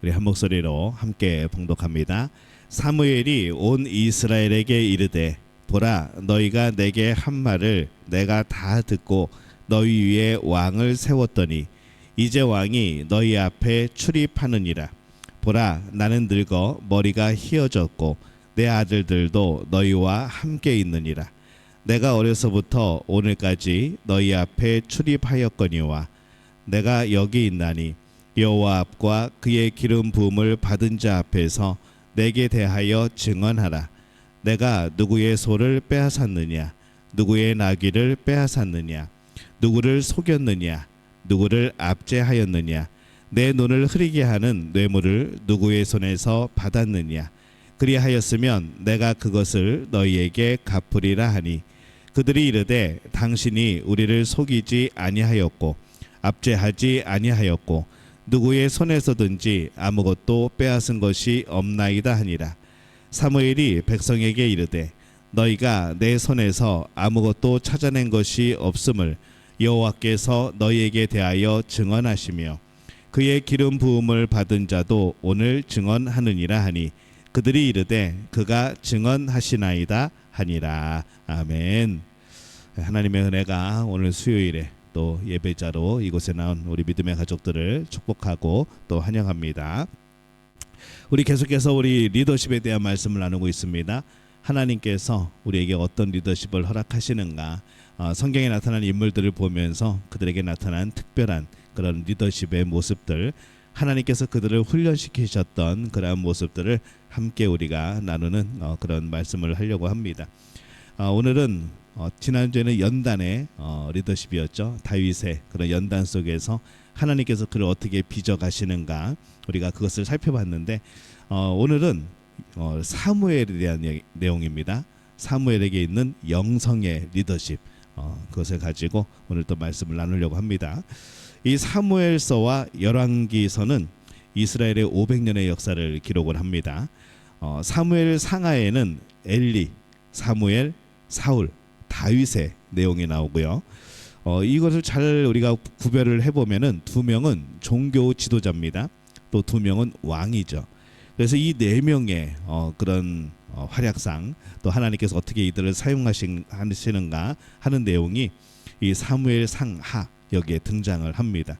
우리 한 목소리로 함께 봉독합니다. 사무엘이 온 이스라엘에게 이르되 보라 너희가 내게 한 말을 내가 다 듣고 너희 위에 왕을 세웠더니 이제 왕이 너희 앞에 출입하느니라. 보라 나는 늙어 머리가 희어졌고 내 아들들도 너희와 함께 있느니라. 내가 어려서부터 오늘까지 너희 앞에 출입하였거니와 내가 여기 있나니 여호와 앞과 그의 기름 부음을 받은 자 앞에서 내게 대하여 증언하라. 내가 누구의 소를 빼앗았느냐, 누구의 나귀를 빼앗았느냐, 누구를 속였느냐, 누구를 압제하였느냐, 내 눈을 흐리게 하는 뇌물을 누구의 손에서 받았느냐. 그리하였으면 내가 그것을 너희에게 갚으리라 하니 그들이 이르되 당신이 우리를 속이지 아니하였고 압제하지 아니하였고 누구의 손에서든지 아무것도 빼앗은 것이 없나이다 하니라. 사무엘이 백성에게 이르되 너희가 내 손에서 아무것도 찾아낸 것이 없음을 여호와께서 너희에게 대하여 증언하시며 그의 기름 부음을 받은 자도 오늘 증언하느니라 하니 그들이 이르되 그가 증언하시나이다 하니라. 아멘. 하나님의 은혜가 오늘 수요일에 또 예배자로 이곳에 나온 우리 믿음의 가족들을 축복하고 또 환영합니다. 우리 계속해서 우리 리더십에 대한 말씀을 나누고 있습니다. 하나님께서 우리에게 어떤 리더십을 허락하시는가, 성경에 나타난 인물들을 보면서 그들에게 나타난 특별한 그런 리더십의 모습들, 하나님께서 그들을 훈련시키셨던 그러한 모습들을 함께 우리가 나누는 그런 말씀을 하려고 합니다. 오늘은 지난주에는 연단의 리더십이었죠. 다윗의 그런 연단 속에서 하나님께서 그를 어떻게 빚어 가시는가 우리가 그것을 살펴봤는데, 오늘은 사무엘에 대한 내용입니다. 사무엘에게 있는 영성의 리더십, 그것을 가지고 오늘 또 말씀을 나누려고 합니다. 이 사무엘서와 열왕기서는 이스라엘의 500년의 역사를 기록을 합니다. 사무엘 상하에는 엘리, 사무엘, 사울, 다윗의 내용이 나오고요. 이것을 잘 우리가 구별을 해보면은 두 명은 종교 지도자입니다. 또 두 명은 왕이죠. 그래서 이 네 명의 그런 활약상, 또 하나님께서 어떻게 이들을 사용하시는가 하는 내용이 이 사무엘 상하 여기에 등장을 합니다.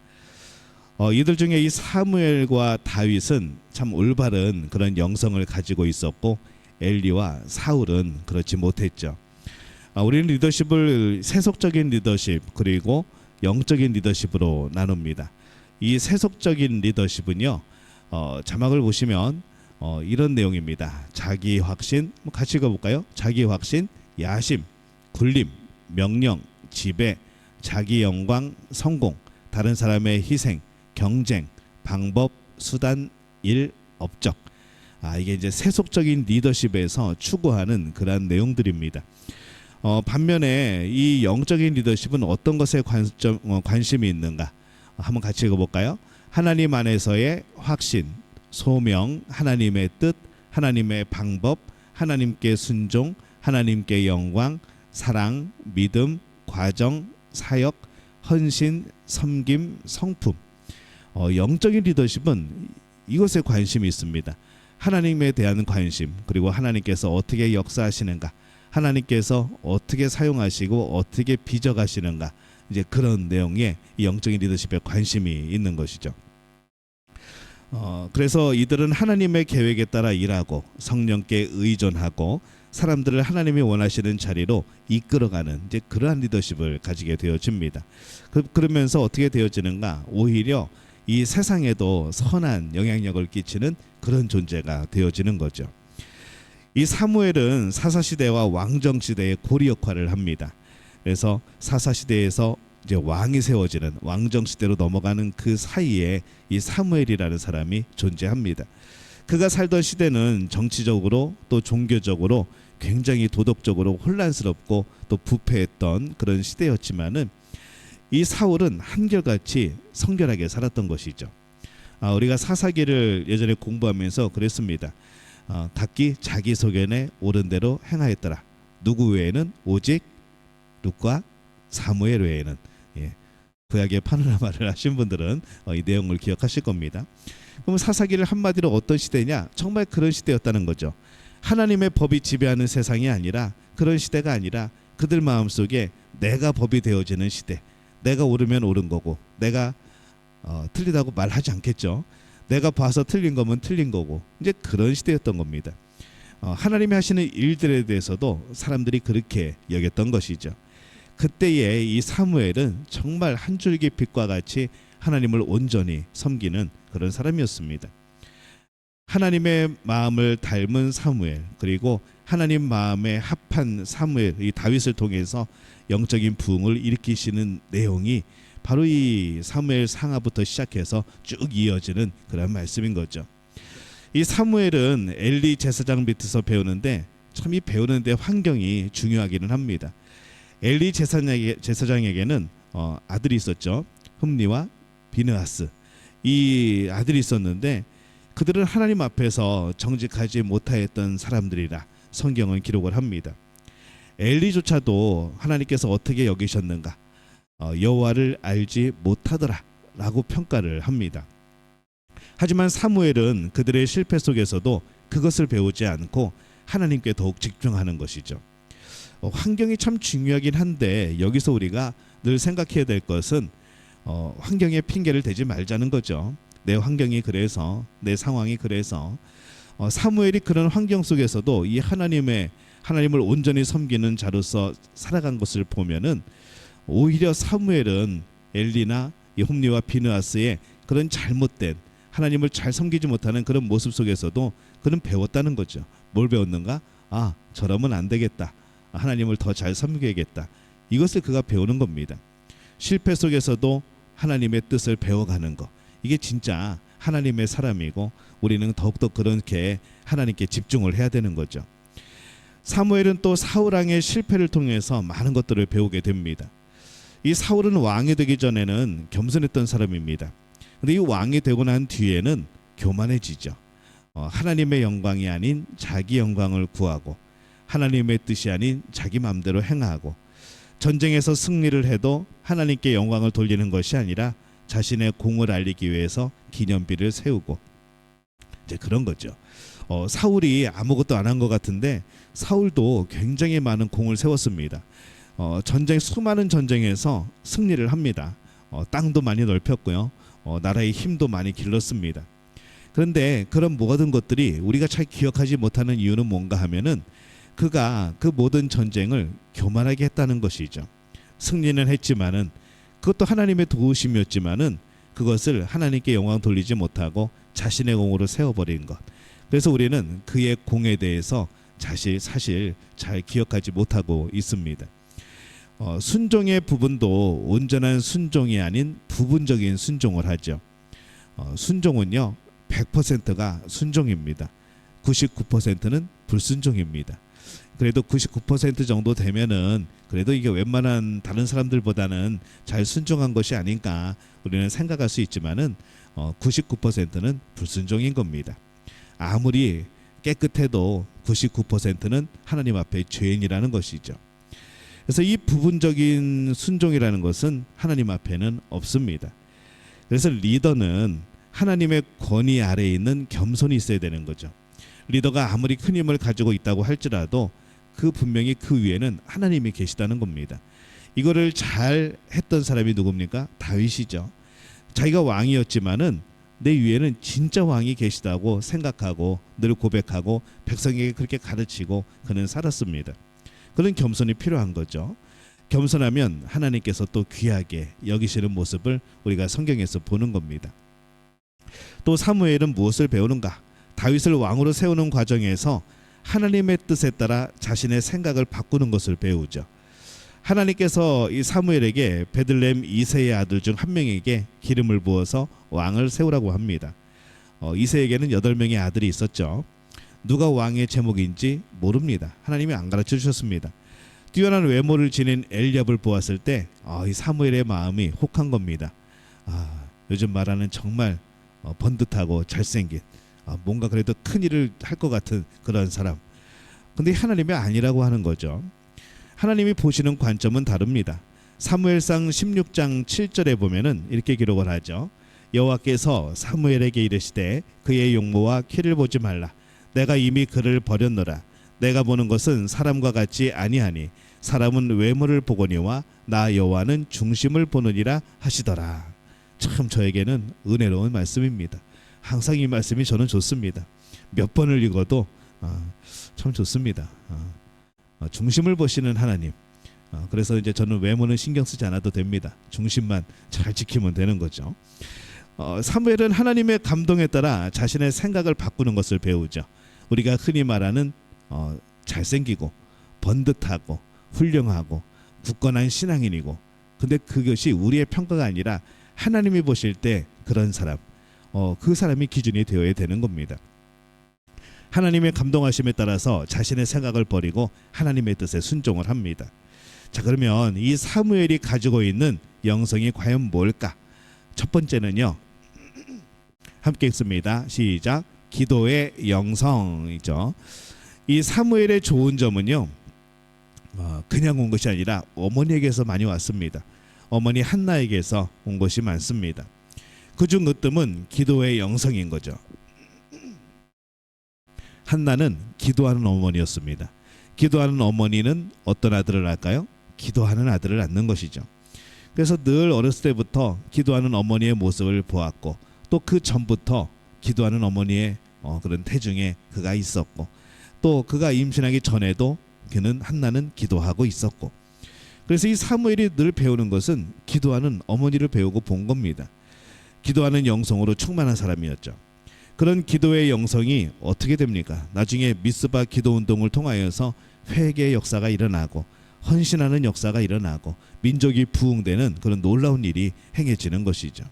이들 중에 이 사무엘과 다윗은 참 올바른 그런 영성을 가지고 있었고 엘리와 사울은 그렇지 못했죠. 우리는 리더십을 세속적인 리더십 그리고 영적인 리더십으로 나눕니다. 이 세속적인 리더십은요, 자막을 보시면 이런 내용입니다. 자기 확신, 같이 읽어볼까요? 자기 확신, 야심, 굴림, 명령, 지배, 자기 영광, 성공, 다른 사람의 희생, 경쟁, 방법, 수단, 일, 업적. 이게 이제 세속적인 리더십에서 추구하는 그러한 내용들입니다. 반면에 이 영적인 리더십은 어떤 것에 관심이 있는가? 한번 같이 읽어볼까요? 하나님 안에서의 확신, 소명, 하나님의 뜻, 하나님의 방법, 하나님께 순종, 하나님께 영광, 사랑, 믿음, 과정, 사역, 헌신, 섬김, 성품. 영적인 리더십은 이것에 관심이 있습니다. 하나님에 대한 관심, 그리고 하나님께서 어떻게 역사하시는가, 하나님께서 어떻게 사용하시고 어떻게 빚어가시는가, 이제 그런 내용에 이 영적인 리더십에 관심이 있는 것이죠. 그래서 이들은 하나님의 계획에 따라 일하고 성령께 의존하고 사람들을 하나님이 원하시는 자리로 이끌어가는 이제 그러한 리더십을 가지게 되어집니다. 그러면서 어떻게 되어지는가? 오히려 이 세상에도 선한 영향력을 끼치는 그런 존재가 되어지는 거죠. 이 사무엘은 사사시대와 왕정시대의 고리 역할을 합니다. 그래서 사사시대에서 이제 왕이 세워지는 왕정시대로 넘어가는 그 사이에 이 사무엘이라는 사람이 존재합니다. 그가 살던 시대는 정치적으로 또 종교적으로 굉장히 도덕적으로 혼란스럽고 또 부패했던 그런 시대였지만은 이 사울은 한결같이 성결하게 살았던 것이죠. 우리가 사사기를 예전에 공부하면서 그랬습니다. 각기 자기 소견에 옳은 대로 행하였더라. 누구 외에는 오직 룻과 사무엘 외에는. 구약의 파노라마를 하신 분들은 이 내용을 기억하실 겁니다. 그럼 사사기를 한마디로 어떤 시대냐? 정말 그런 시대였다는 거죠. 하나님의 법이 지배하는 세상이 아니라, 그런 시대가 아니라 그들 마음속에 내가 법이 되어지는 시대. 내가 옳으면 옳은 거고, 내가 틀리다고 말하지 않겠죠. 내가 봐서 틀린 거면 틀린 거고, 이제 그런 시대였던 겁니다. 하나님이 하시는 일들에 대해서도 사람들이 그렇게 여겼던 것이죠. 그때에 이 사무엘은 정말 한 줄기 빛과 같이 하나님을 온전히 섬기는 그런 사람이었습니다. 하나님의 마음을 닮은 사무엘, 그리고 하나님 마음에 합한 사무엘, 이 다윗을 통해서 영적인 부흥을 일으키시는 내용이 바로 이 사무엘 상하부터 시작해서 쭉 이어지는 그런 말씀인 거죠. 이 사무엘은 엘리 제사장 밑에서 배우는데, 참 이 배우는데 환경이 중요하기는 합니다. 엘리 제사장에게는 아들이 있었죠. 흠니와 비느하스, 이 아들이 있었는데 그들은 하나님 앞에서 정직하지 못하였던 사람들이라 성경은 기록을 합니다. 엘리조차도 하나님께서 어떻게 여기셨는가, 여호와를 알지 못하더라라고 평가를 합니다. 하지만 사무엘은 그들의 실패 속에서도 그것을 배우지 않고 하나님께 더욱 집중하는 것이죠. 환경이 참 중요하긴 한데, 여기서 우리가 늘 생각해야 될 것은 환경에 핑계를 대지 말자는 거죠. 내 환경이 그래서, 내 상황이 그래서. 사무엘이 그런 환경 속에서도 이 하나님을 온전히 섬기는 자로서 살아간 것을 보면은, 오히려 사무엘은 엘리나 이 홈리와 비느하스의 그런 잘못된, 하나님을 잘 섬기지 못하는 그런 모습 속에서도 그는 배웠다는 거죠. 뭘 배웠는가? 저러면 안 되겠다. 하나님을 더 잘 섬겨야겠다. 이것을 그가 배우는 겁니다. 실패 속에서도 하나님의 뜻을 배워가는 것, 이게 진짜 하나님의 사람이고, 우리는 더욱더 그렇게 하나님께 집중을 해야 되는 거죠. 사무엘은 또 사울 왕의 실패를 통해서 많은 것들을 배우게 됩니다. 이 사울은 왕이 되기 전에는 겸손했던 사람입니다. 그런데 이 왕이 되고 난 뒤에는 교만해지죠. 하나님의 영광이 아닌 자기 영광을 구하고, 하나님의 뜻이 아닌 자기 마음대로 행하고, 전쟁에서 승리를 해도 하나님께 영광을 돌리는 것이 아니라 자신의 공을 알리기 위해서 기념비를 세우고, 이제 그런 거죠. 사울이 아무것도 안 한 것 같은데 사울도 굉장히 많은 공을 세웠습니다. 수많은 전쟁에서 승리를 합니다. 땅도 많이 넓혔고요. 나라의 힘도 많이 길렀습니다. 그런데 그런 모든 것들이 우리가 잘 기억하지 못하는 이유는 뭔가 하면은, 그가 그 모든 전쟁을 교만하게 했다는 것이죠. 승리는 했지만은, 그것도 하나님의 도우심이었지만은 그것을 하나님께 영광 돌리지 못하고 자신의 공으로 세워버린 것. 그래서 우리는 그의 공에 대해서 사실 잘 기억하지 못하고 있습니다. 순종의 부분도 온전한 순종이 아닌 부분적인 순종을 하죠. 순종은요 100%가 순종입니다. 99%는 불순종입니다. 그래도 99% 정도 되면은 그래도 이게 웬만한 다른 사람들보다는 잘 순종한 것이 아닌가 우리는 생각할 수 있지만은 99%는 불순종인 겁니다. 아무리 깨끗해도 99%는 하나님 앞에 죄인이라는 것이죠. 그래서 이 부분적인 순종이라는 것은 하나님 앞에는 없습니다. 그래서 리더는 하나님의 권위 아래에 있는 겸손이 있어야 되는 거죠. 리더가 아무리 큰 힘을 가지고 있다고 할지라도 분명히 그 위에는 하나님이 계시다는 겁니다. 이거를 잘 했던 사람이 누굽니까? 다윗이죠. 자기가 왕이었지만은 내 위에는 진짜 왕이 계시다고 생각하고 늘 고백하고 백성에게 그렇게 가르치고 그는 살았습니다. 그런 겸손이 필요한 거죠. 겸손하면 하나님께서 또 귀하게 여기시는 모습을 우리가 성경에서 보는 겁니다. 또 사무엘은 무엇을 배우는가? 다윗을 왕으로 세우는 과정에서 하나님의 뜻에 따라 자신의 생각을 바꾸는 것을 배우죠. 하나님께서 이 사무엘에게 베들레헴 이새의 아들 중 한 명에게 기름을 부어서 왕을 세우라고 합니다. 이새에게는 8명의 아들이 있었죠. 누가 왕의 제목인지 모릅니다. 하나님이 안 가르쳐 주셨습니다. 뛰어난 외모를 지닌 엘리압을 보았을 때 이 사무엘의 마음이 혹한 겁니다. 요즘 말하는 정말 번듯하고 잘생긴, 뭔가 그래도 큰 일을 할 것 같은 그런 사람. 근데 하나님이 아니라고 하는 거죠. 하나님이 보시는 관점은 다릅니다. 사무엘상 16장 7절에 보면은 이렇게 기록을 하죠. 여호와께서 사무엘에게 이르시되 그의 용모와 키를 보지 말라. 내가 이미 그를 버렸노라. 내가 보는 것은 사람과 같지 아니하니 사람은 외모를 보거니와 나 여호와는 중심을 보느니라 하시더라. 참 저에게는 은혜로운 말씀입니다. 항상 이 말씀이 저는 좋습니다. 몇 번을 읽어도 참 좋습니다. 중심을 보시는 하나님. 그래서 이제 저는 외모는 신경 쓰지 않아도 됩니다. 중심만 잘 지키면 되는 거죠. 사무엘은 하나님의 감동에 따라 자신의 생각을 바꾸는 것을 배우죠. 우리가 흔히 말하는 잘생기고 번듯하고 훌륭하고 굳건한 신앙인이고, 근데 그것이 우리의 평가가 아니라 하나님이 보실 때 그런 사람, 그 사람이 기준이 되어야 되는 겁니다. 하나님의 감동하심에 따라서 자신의 생각을 버리고 하나님의 뜻에 순종을 합니다. 자, 그러면 이 사무엘이 가지고 있는 영성이 과연 뭘까? 첫 번째는요, 함께 읽습니다. 시작. 기도의 영성이죠. 이 사무엘의 좋은 점은요, 그냥 온 것이 아니라 어머니에게서 많이 왔습니다. 어머니 한나에게서 온 것이 많습니다. 그중 으뜸은 기도의 영성인 거죠. 한나는 기도하는 어머니였습니다. 기도하는 어머니는 어떤 아들을 낳을까요? 기도하는 아들을 낳는 것이죠. 그래서 늘 어렸을 때부터 기도하는 어머니의 모습을 보았고, 또 그 전부터 기도하는 어머니의 그런 태중에 그가 있었고, 또 그가 임신하기 전에도 한나는 기도하고 있었고, 그래서 이 사무엘이 늘 배우는 것은 기도하는 어머니를 배우고 본 겁니다. 기도하는 영성으로 충만한 사람이었죠. 그런 기도의 영성이 어떻게 됩니까? 나중에 미스바 기도 운동을 통하여서 회개의 역사가 일어나고 헌신하는 역사가 일어나고 민족이 부흥되는 그런 놀라운 일이 행해지는 것이죠.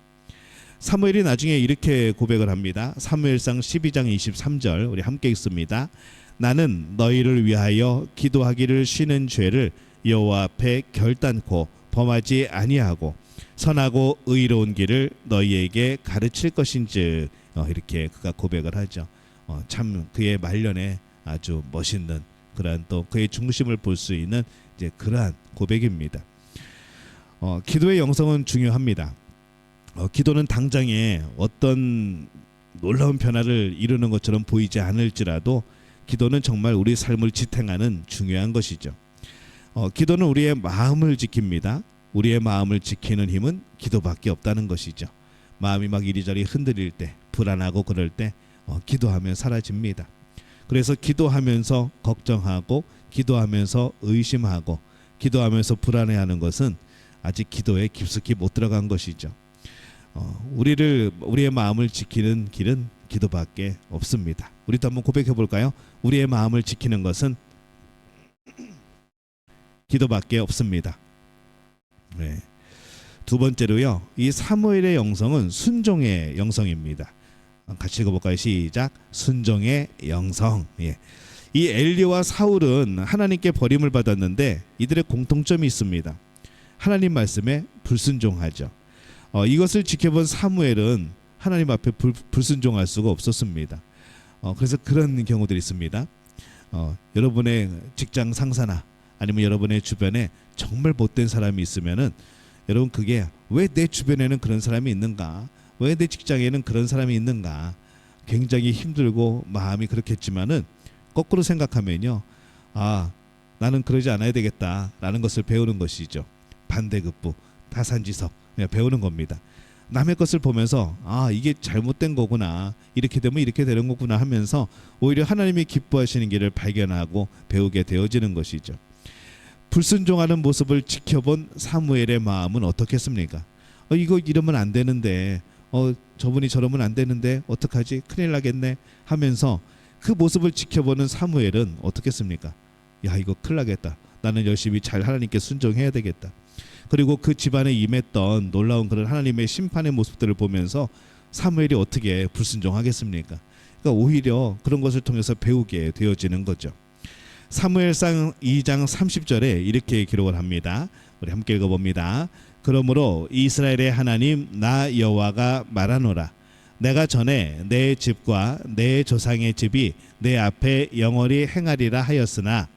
사무엘이 나중에 이렇게 고백을 합니다. 사무엘상 12장 23절 우리 함께 읽습니다. 나는 너희를 위하여 기도하기를 쉬는 죄를 여호와 앞에 결단코 범하지 아니하고 선하고 의로운 길을 너희에게 가르칠 것인즉, 이렇게 그가 고백을 하죠. 참 그의 말년에 아주 멋있는 그러한 또 그의 중심을 볼 수 있는 이제 그러한 고백입니다. 기도의 영성은 중요합니다. 기도는 당장에 어떤 놀라운 변화를 이루는 것처럼 보이지 않을지라도 기도는 정말 우리 삶을 지탱하는 중요한 것이죠. 기도는 우리의 마음을 지킵니다. 우리의 마음을 지키는 힘은 기도밖에 없다는 것이죠. 마음이 막 이리저리 흔들릴 때, 불안하고 그럴 때 기도하면 사라집니다. 그래서 기도하면서 걱정하고 기도하면서 의심하고 기도하면서 불안해하는 것은 아직 기도에 깊숙이 못 들어간 것이죠. 우리의 마음을 지키는 길은 기도밖에 없습니다. 우리도 한번 고백해 볼까요? 우리의 마음을 지키는 것은 기도밖에 없습니다. 네. 두 번째로요, 이 사무엘의 영성은 순종의 영성입니다. 같이 읽어볼까요? 시작. 순종의 영성. 예. 이 엘리와 사울은 하나님께 버림을 받았는데 이들의 공통점이 있습니다. 하나님 말씀에 불순종하죠. 이것을 지켜본 사무엘은 하나님 앞에 불순종할 수가 없었습니다. 그래서 그런 경우들이 있습니다. 여러분의 직장 상사나 아니면 여러분의 주변에 정말 못된 사람이 있으면은 여러분, 그게 왜 내 주변에는 그런 사람이 있는가, 왜 내 직장에는 그런 사람이 있는가, 굉장히 힘들고 마음이 그렇겠지만은 거꾸로 생각하면요, 나는 그러지 않아야 되겠다라는 것을 배우는 것이죠. 반대급부, 타산지석 배우는 겁니다. 남의 것을 보면서 이게 잘못된 거구나, 이렇게 되면 이렇게 되는 거구나 하면서 오히려 하나님이 기뻐하시는 길을 발견하고 배우게 되어지는 것이죠. 불순종하는 모습을 지켜본 사무엘의 마음은 어떻겠습니까? 이거 이러면 안 되는데, 저분이 저러면 안 되는데 어떡하지? 큰일 나겠네 하면서 그 모습을 지켜보는 사무엘은 어떻겠습니까? 야, 이거 큰일 나겠다. 나는 열심히 잘 하나님께 순종해야 되겠다. 그리고 그 집안에 임했던 놀라운 그런 하나님의 심판의 모습들을 보면서 사무엘이 어떻게 불순종하겠습니까? 그러니까 오히려 그런 것을 통해서 배우게 되어지는 거죠. 사무엘상 2장 30절에 이렇게 기록을 합니다. 우리 함께 읽어봅니다. 그러므로 이스라엘의 하나님 나 여호와가 말하노라. 내가 전에 내 집과 내 조상의 집이 내 앞에 영원히 행하리라 하였으나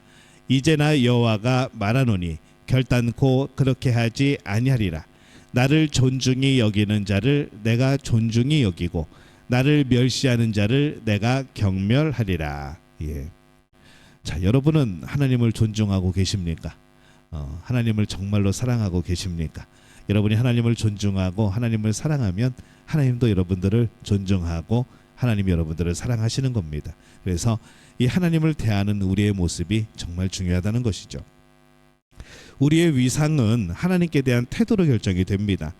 이제 나 여호와가 말하노니 결단코 그렇게 하지 아니하리라. 나를 존중히 여기는 자를 내가 존중히 여기고 나를 멸시하는 자를 내가 경멸하리라. 예. 자, 여러분은 하나님을 존중하고 계십니까? 하나님을 정말로 사랑하고 계십니까? 여러분이 하나님을 존중하고 하나님을 사랑하면 하나님도 여러분들을 존중하고 하나님이 여러분들을 사랑하시는 겁니다. 그래서 이 하나님을 대하는 우리의 모습이 정말 중요하다는 것이죠. 우리의 위상은 하나님께 대한 태도로 결정이 됩니다.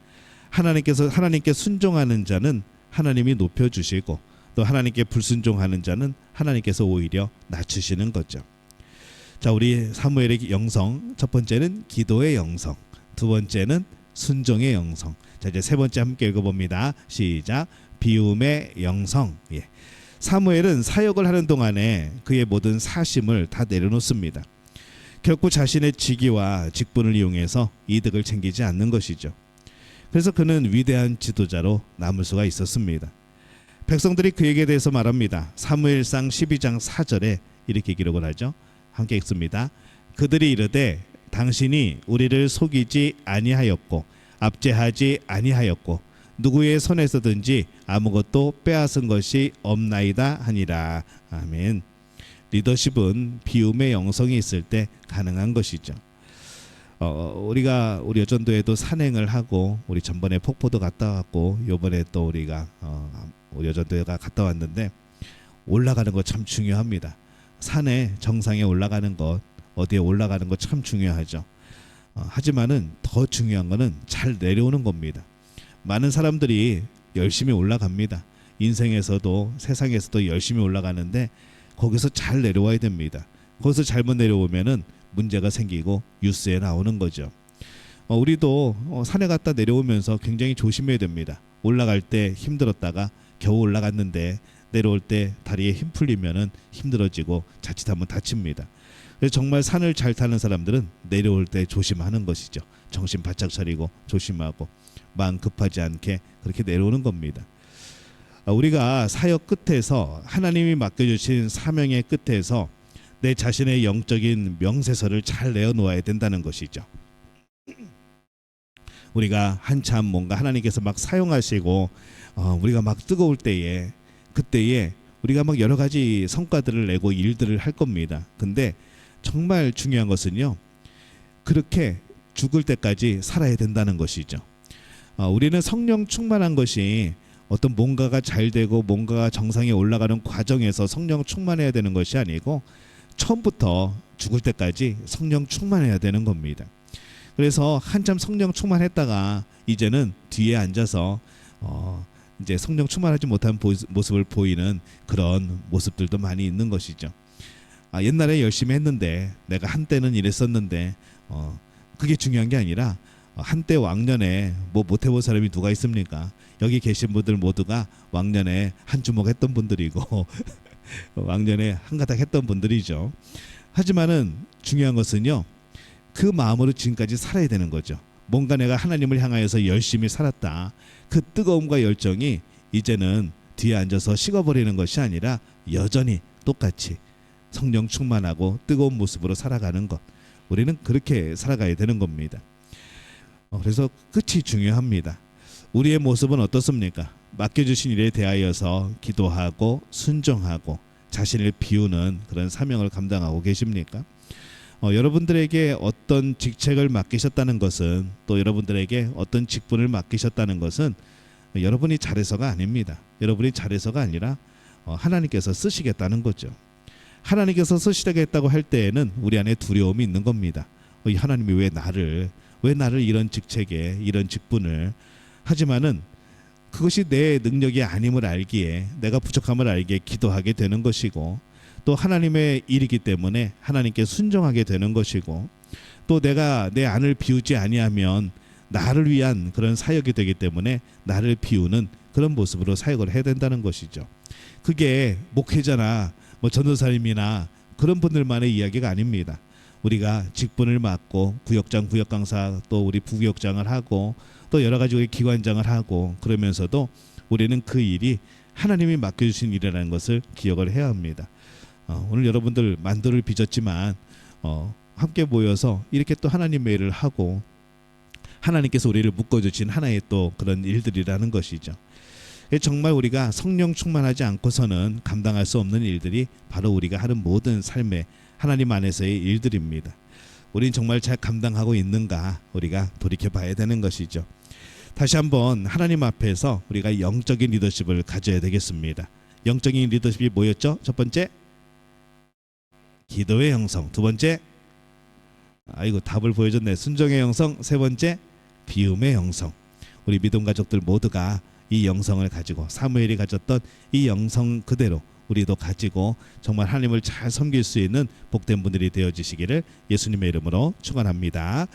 하나님께 순종하는 자는 하나님이 높여주시고 또 하나님께 불순종하는 자는 하나님께서 오히려 낮추시는 거죠. 자, 우리 사무엘의 영성, 첫 번째는 기도의 영성, 두 번째는 순종의 영성. 자, 이제 세 번째 함께 읽어봅니다. 시작. 비움의 영성. 예. 사무엘은 사역을 하는 동안에 그의 모든 사심을 다 내려놓습니다. 결코 자신의 직위와 직분을 이용해서 이득을 챙기지 않는 것이죠. 그래서 그는 위대한 지도자로 남을 수가 있었습니다. 백성들이 그에게 대해서 말합니다. 사무엘상 12장 4절에 이렇게 기록을 하죠. 함께 읽습니다. 그들이 이르되 당신이 우리를 속이지 아니하였고 압제하지 아니하였고 누구의 손에서든지 아무것도 빼앗은 것이 없나이다 하니라. 아멘. 리더십은 비움의 영성이 있을 때 가능한 것이죠. 우리가 우리 여전도에도 산행을 하고 우리 전번에 폭포도 갔다 왔고 요번에 또 우리가 우리 여전도에가 갔다 왔는데 올라가는 거 참 중요합니다. 산에 정상에 올라가는 것, 어디에 올라가는 거 참 중요하죠. 하지만은 더 중요한 거는 잘 내려오는 겁니다. 많은 사람들이 열심히 올라갑니다. 인생에서도 세상에서도 열심히 올라가는데 거기서 잘 내려와야 됩니다. 거기서 잘못 내려오면은 문제가 생기고 뉴스에 나오는 거죠. 우리도 산에 갔다 내려오면서 굉장히 조심해야 됩니다. 올라갈 때 힘들었다가 겨우 올라갔는데 내려올 때 다리에 힘 풀리면은 힘들어지고 자칫하면 다칩니다. 그래서 정말 산을 잘 타는 사람들은 내려올 때 조심하는 것이죠. 정신 바짝 차리고 조심하고 마음 급하지 않게 그렇게 내려오는 겁니다. 우리가 사역 끝에서 하나님이 맡겨주신 사명의 끝에서 내 자신의 영적인 명세서를 잘 내어놓아야 된다는 것이죠. 우리가 한참 뭔가 하나님께서 막 사용하시고 우리가 막 뜨거울 때에 그때에 우리가 막 여러 가지 성과들을 내고 일들을 할 겁니다. 근데 정말 중요한 것은요, 그렇게 죽을 때까지 살아야 된다는 것이죠. 우리는 성령 충만한 것이 어떤 뭔가가 잘 되고 뭔가가 정상에 올라가는 과정에서 성령 충만해야 되는 것이 아니고 처음부터 죽을 때까지 성령 충만해야 되는 겁니다. 그래서 한참 성령 충만했다가 이제는 뒤에 앉아서 이제 성령 충만하지 못한 모습을 보이는 그런 모습들도 많이 있는 것이죠. 옛날에 열심히 했는데 내가 한때는 이랬었는데 그게 중요한 게 아니라 한때 왕년에 뭐 못해본 사람이 누가 있습니까? 여기 계신 분들 모두가 왕년에 한 주먹 했던 분들이고 왕년에 한가닥 했던 분들이죠. 하지만은 중요한 것은요, 그 마음으로 지금까지 살아야 되는 거죠. 뭔가 내가 하나님을 향하여서 열심히 살았다. 그 뜨거움과 열정이 이제는 뒤에 앉아서 식어버리는 것이 아니라 여전히 똑같이 성령 충만하고 뜨거운 모습으로 살아가는 것. 우리는 그렇게 살아가야 되는 겁니다. 그래서 끝이 중요합니다. 우리의 모습은 어떻습니까? 맡겨주신 일에 대하여서 기도하고 순종하고 자신을 비우는 그런 사명을 감당하고 계십니까? 여러분들에게 어떤 직책을 맡기셨다는 것은, 또 여러분들에게 어떤 직분을 맡기셨다는 것은 여러분이 잘해서가 아닙니다. 여러분이 잘해서가 아니라 하나님께서 쓰시겠다는 거죠. 하나님께서 쓰시겠다고 할 때에는 우리 안에 두려움이 있는 겁니다. 하나님이 왜 나를 이런 직책에, 이런 직분을, 하지만은 그것이 내 능력이 아님을 알기에, 내가 부족함을 알기에 기도하게 되는 것이고, 또 하나님의 일이기 때문에 하나님께 순종하게 되는 것이고, 또 내가 내 안을 비우지 아니하면 나를 위한 그런 사역이 되기 때문에 나를 비우는 그런 모습으로 사역을 해야 된다는 것이죠. 그게 목회자나 전도사님이나 그런 분들만의 이야기가 아닙니다. 우리가 직분을 맡고 구역장, 구역강사, 또 우리 부구역장을 하고 또 여러 가지 기관장을 하고 그러면서도 우리는 그 일이 하나님이 맡겨주신 일이라는 것을 기억을 해야 합니다. 오늘 여러분들 만두를 빚었지만 함께 모여서 이렇게 또 하나님의 일을 하고 하나님께서 우리를 묶어주신 하나의 또 그런 일들이라는 것이죠. 정말 우리가 성령 충만하지 않고서는 감당할 수 없는 일들이 바로 우리가 하는 모든 삶의 하나님 안에서의 일들입니다. 우린 정말 잘 감당하고 있는가 우리가 돌이켜 봐야 되는 것이죠. 다시 한번 하나님 앞에서 우리가 영적인 리더십을 가져야 되겠습니다. 영적인 리더십이 뭐였죠? 첫 번째, 기도의 형성. 두 번째, 아이고 답을 보여줬네. 순종의 형성. 세 번째, 비움의 형성. 우리 믿음 가족들 모두가 이 영성을 가지고 사무엘이 가졌던 이 영성 그대로 우리도 가지고 정말 하나님을 잘 섬길 수 있는 복된 분들이 되어지시기를 예수님의 이름으로 축원합니다.